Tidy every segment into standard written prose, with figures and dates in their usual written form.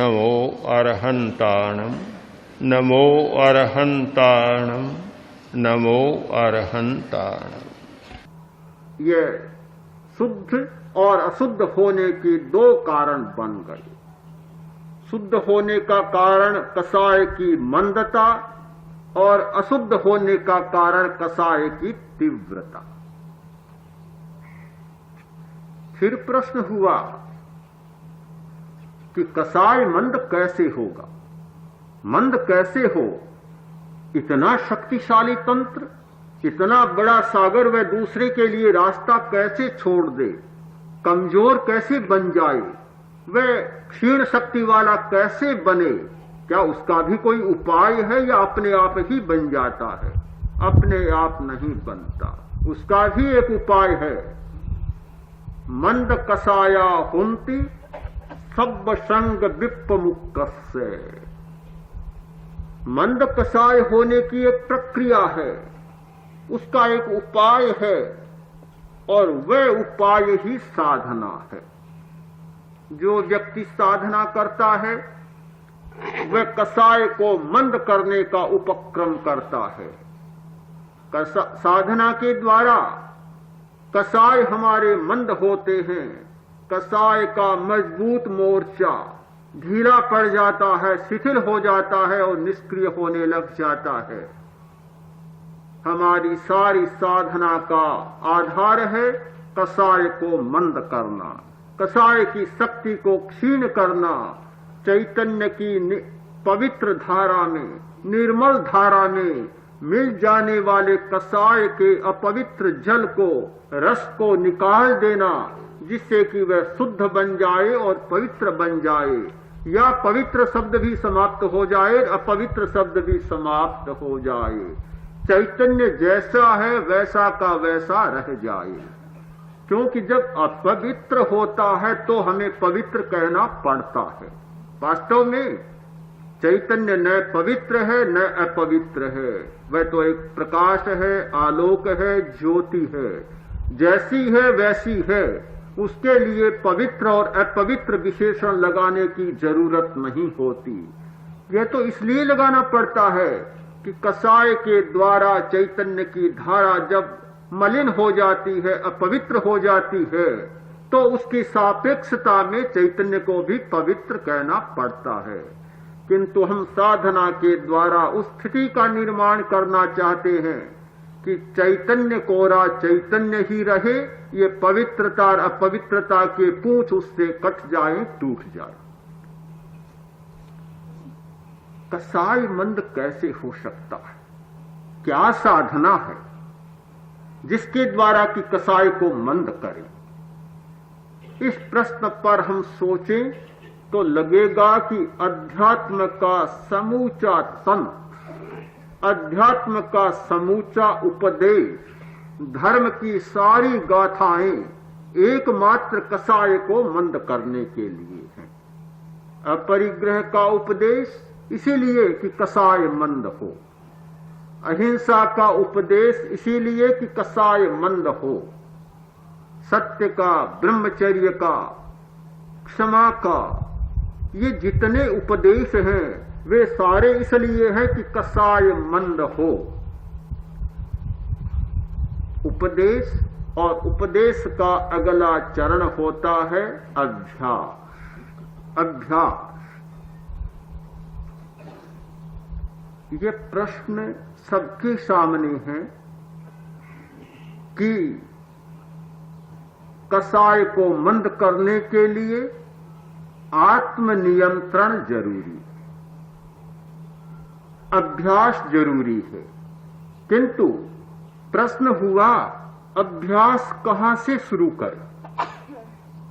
नमो अरहंताणम नमो अरहंताणम नमो अरहंताणम। ये शुद्ध और अशुद्ध होने के दो कारण बन गए। शुद्ध होने का कारण कसाय की मंदता और अशुद्ध होने का कारण कसाय की तीव्रता। फिर प्रश्न हुआ कि कसाय मंद कैसे होगा, मंद कैसे हो? इतना शक्तिशाली तंत्र, इतना बड़ा सागर वह दूसरे के लिए रास्ता कैसे छोड़ दे, कमजोर कैसे बन जाए, वह क्षीण शक्ति वाला कैसे बने? क्या उसका भी कोई उपाय है या अपने आप ही बन जाता है? अपने आप नहीं बनता, उसका भी एक उपाय है। मंद कसाया हुंति सब संग विप्पमुक्कस्य। मंद कसाय होने की एक प्रक्रिया है, उसका एक उपाय है और वह उपाय ही साधना है। जो व्यक्ति साधना करता है वह कसाय को मंद करने का उपक्रम करता है। साधना के द्वारा कसाय हमारे मंद होते हैं। कसाय का मजबूत मोर्चा ढीला पड़ जाता है, शिथिल हो जाता है और निष्क्रिय होने लग जाता है। हमारी सारी साधना का आधार है कसाय को मंद करना, कसाय की शक्ति को क्षीण करना, चैतन्य की पवित्र धारा में, निर्मल धारा में मिल जाने वाले कसाय के अपवित्र जल को, रस को निकाल देना, जिससे कि वह शुद्ध बन जाए और पवित्र बन जाए, या पवित्र शब्द भी समाप्त हो जाए, अपवित्र शब्द भी समाप्त हो जाए। चैतन्य जैसा है वैसा का वैसा रह जाए। क्योंकि जब अपवित्र होता है तो हमें पवित्र कहना पड़ता है। वास्तव में चैतन्य न पवित्र है न अपवित्र है, वह तो एक प्रकाश है, आलोक है, ज्योति है, जैसी है वैसी है। उसके लिए पवित्र और अपवित्र विशेषण लगाने की जरूरत नहीं होती। यह तो इसलिए लगाना पड़ता है कि कसाय के द्वारा चैतन्य की धारा जब मलिन हो जाती है, अपवित्र हो जाती है, तो उसकी सापेक्षता में चैतन्य को भी पवित्र कहना पड़ता है। किंतु हम साधना के द्वारा उस स्थिति का निर्माण करना चाहते हैं कि चैतन्य कोरा चैतन्य ही रहे, ये पवित्रता और अपवित्रता के पूंछ उससे कट जाए, टूट जाए। कसाय मंद कैसे हो सकता है? क्या साधना है जिसके द्वारा कि कसाय को मंद करें? इस प्रश्न पर हम सोचें तो लगेगा कि अध्यात्म का समूचा तंत्र, अध्यात्म का समूचा उपदेश, धर्म की सारी गाथाएं एकमात्र कसाय को मंद करने के लिए हैं। अपरिग्रह का उपदेश इसीलिए कि कसाय मंद हो, अहिंसा का उपदेश इसीलिए कि कसाय मंद हो, सत्य का, ब्रह्मचर्य का, क्षमा का, ये जितने उपदेश हैं वे सारे इसलिए हैं कि कसाय मंद हो। उपदेश और उपदेश का अगला चरण होता है अभ्यास। अभ्यास, ये प्रश्न सबके सामने है कि कसाय को मंद करने के लिए आत्मनियंत्रण जरूरी, अभ्यास जरूरी है। किंतु प्रश्न हुआ अभ्यास कहां से शुरू करें,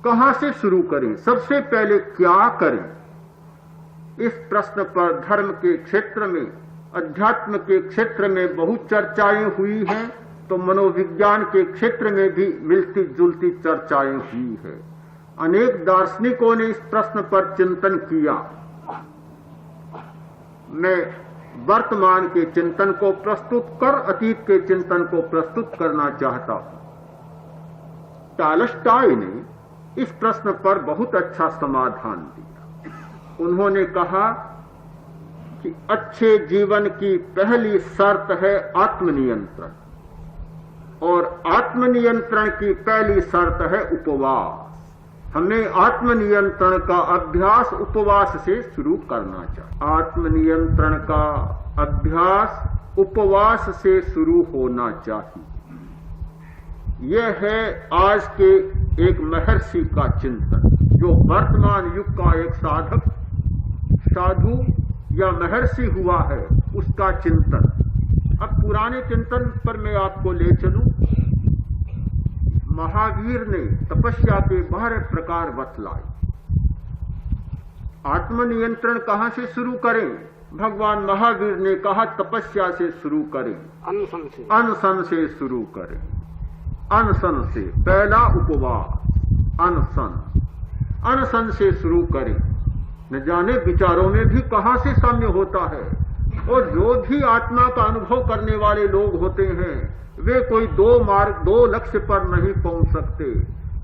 कहां से शुरू करें, सबसे पहले क्या करें? इस प्रश्न पर धर्म के क्षेत्र में, अध्यात्म के क्षेत्र में बहुत चर्चाएं हुई हैं, तो मनोविज्ञान के क्षेत्र में भी मिलती जुलती चर्चाएं हुई है। अनेक दार्शनिकों ने इस प्रश्न पर चिंतन किया। मैं वर्तमान के चिंतन को प्रस्तुत कर अतीत के चिंतन को प्रस्तुत करना चाहता हूं। टॉलस्टॉय ने इस प्रश्न पर बहुत अच्छा समाधान दिया। उन्होंने कहा कि अच्छे जीवन की पहली शर्त है आत्मनियंत्रण, और आत्मनियंत्रण की पहली शर्त है उपवास। हमें आत्मनियंत्रण का अभ्यास उपवास से शुरू करना चाहिए। आत्मनियंत्रण का अभ्यास उपवास से शुरू होना चाहिए। यह है आज के एक महर्षि का चिंतन, जो वर्तमान युग का एक साधक, साधु या महर्षि हुआ है, उसका चिंतन। अब पुराने चिंतन पर मैं आपको ले चलूं। महावीर ने तपस्या के 12 प्रकार बतलाए। आत्मनियंत्रण कहां से शुरू करें? भगवान महावीर ने कहा तपस्या से शुरू करें, अनशन से शुरू करें। अनशन से पहला उपवास, अनशन से शुरू करें। न जाने विचारों में भी कहां से साम्य होता है। और जो भी आत्मा का अनुभव करने वाले लोग होते हैं, वे कोई दो लक्ष्य पर नहीं पहुंच सकते।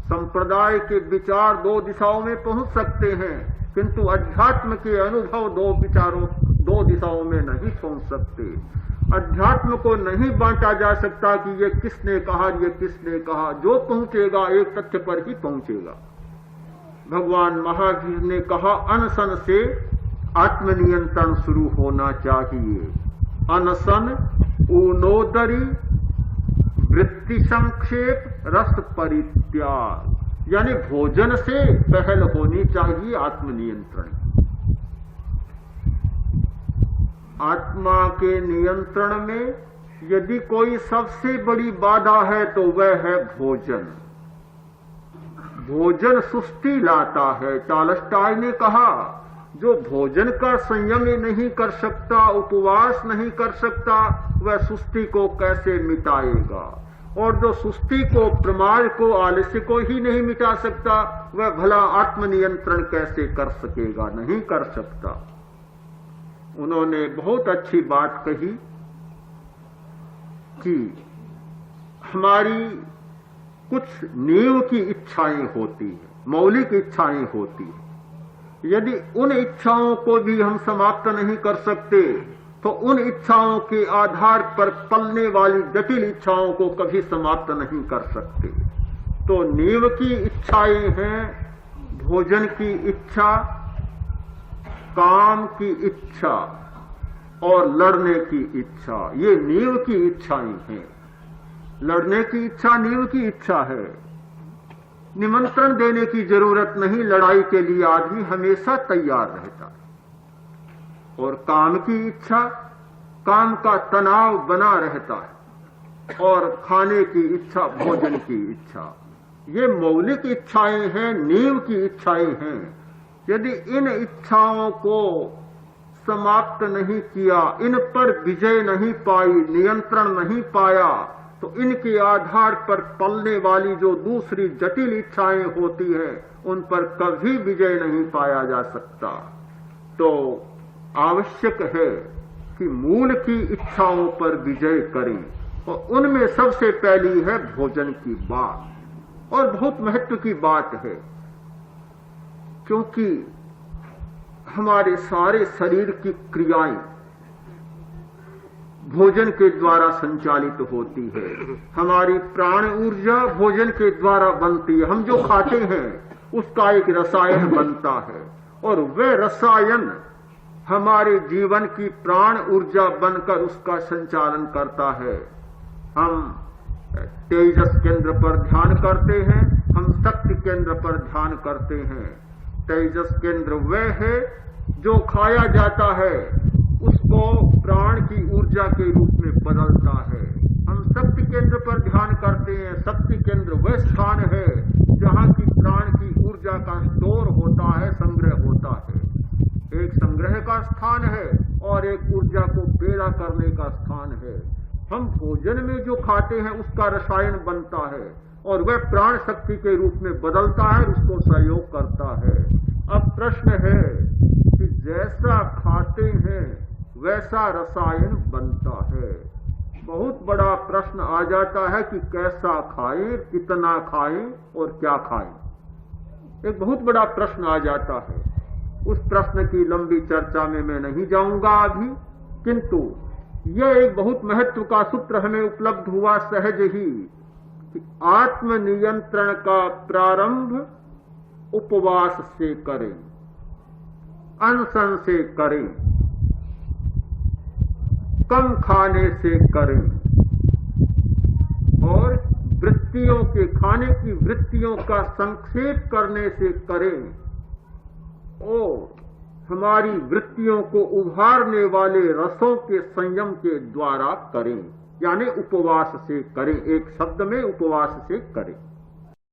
संप्रदाय के विचार 2 दिशाओं में पहुंच सकते हैं, किंतु अध्यात्म के अनुभव 2 दिशाओं में नहीं पहुंच सकते। अध्यात्म को नहीं बांटा जा सकता कि ये किसने कहा, ये किसने कहा। जो पहुंचेगा एक तथ्य पर ही पहुंचेगा। भगवान महावीर ने कहा अनशन से आत्मनियंत्रण शुरू होना चाहिए। अनशन, ऊनोदरी, वृत्ति संक्षेप, रस परित्याग, यानी भोजन से पहल होनी चाहिए आत्मनियंत्रण। आत्मा के नियंत्रण में यदि कोई सबसे बड़ी बाधा है तो वह है भोजन। भोजन सुस्ती लाता है। टॉलस्टॉय ने कहा, जो भोजन का संयम नहीं कर सकता, उपवास नहीं कर सकता, वह सुस्ती को कैसे मिटाएगा। और जो सुस्ती को, प्रमाद को, आलस्य को ही नहीं मिटा सकता, वह भला आत्मनियंत्रण कैसे कर सकेगा? नहीं कर सकता। उन्होंने बहुत अच्छी बात कही कि हमारी कुछ नींव की इच्छाएं होती हैं, मौलिक इच्छाएं होती हैं। यदि उन इच्छाओं को भी हम समाप्त नहीं कर सकते, तो उन इच्छाओं के आधार पर पलने वाली जटिल इच्छाओं को कभी समाप्त नहीं कर सकते। तो नींव की इच्छाएं हैं भोजन की इच्छा, काम की इच्छा और लड़ने की इच्छा। ये नींव की इच्छाएं हैं। लड़ने की इच्छा नींव की इच्छा है। निमंत्रण देने की जरूरत नहीं, लड़ाई के लिए आदमी हमेशा तैयार रहता है। और काम की इच्छा, काम का तनाव बना रहता है। और खाने की इच्छा, भोजन की इच्छा, ये मौलिक इच्छाएं हैं, नींव की इच्छाएं हैं। यदि इन इच्छाओं को समाप्त नहीं किया, इन पर विजय नहीं पाई, नियंत्रण नहीं पाया, तो इनके आधार पर पलने वाली जो दूसरी जटिल इच्छाएं होती हैं, उन पर कभी विजय नहीं पाया जा सकता। तो आवश्यक है कि मूल की इच्छाओं पर विजय करें। और उनमें सबसे पहली है भोजन की बात, और बहुत महत्व की बात है, क्योंकि हमारे सारे शरीर की क्रियाएं भोजन के द्वारा संचालित होती है। हमारी प्राण ऊर्जा भोजन के द्वारा बनती है। हम जो खाते हैं उसका एक रसायन बनता है, और वह रसायन हमारे जीवन की प्राण ऊर्जा बनकर उसका संचालन करता है। हम तेजस केंद्र पर ध्यान करते हैं, हम शक्ति केंद्र पर ध्यान करते हैं। तेजस केंद्र वह है जो खाया जाता है, उसको प्राण की ऊर्जा के रूप में बदलता है। हम शक्ति केंद्र पर ध्यान करते हैं। शक्ति केंद्र वह स्थान है जहां की प्राण की ऊर्जा का स्टोर होता है, संग्रह होता है। एक संग्रह का स्थान है और एक ऊर्जा को पैदा करने का स्थान है। हम भोजन में जो खाते हैं उसका रसायन बनता है, और वह प्राण शक्ति के रूप में बदलता है, उसको सहयोग करता है। अब प्रश्न है कि जैसा खाते हैं वैसा रसायन बनता है। बहुत बड़ा प्रश्न आ जाता है कि कैसा खाएं, कितना खाएं और क्या खाएं। एक बहुत बड़ा प्रश्न आ जाता है। उस प्रश्न की लंबी चर्चा में मैं नहीं जाऊंगा अभी, किंतु यह एक बहुत महत्व का सूत्र हमें उपलब्ध हुआ सहज ही कि आत्मनियंत्रण का प्रारंभ उपवास से करें, अनशन से करें, कम खाने से करें और वृत्तियों के खाने की वृत्तियों का संक्षेप करने से करें और हमारी वृत्तियों को उभारने वाले रसों के संयम के द्वारा करें, यानी उपवास से करें। एक शब्द में उपवास से करें।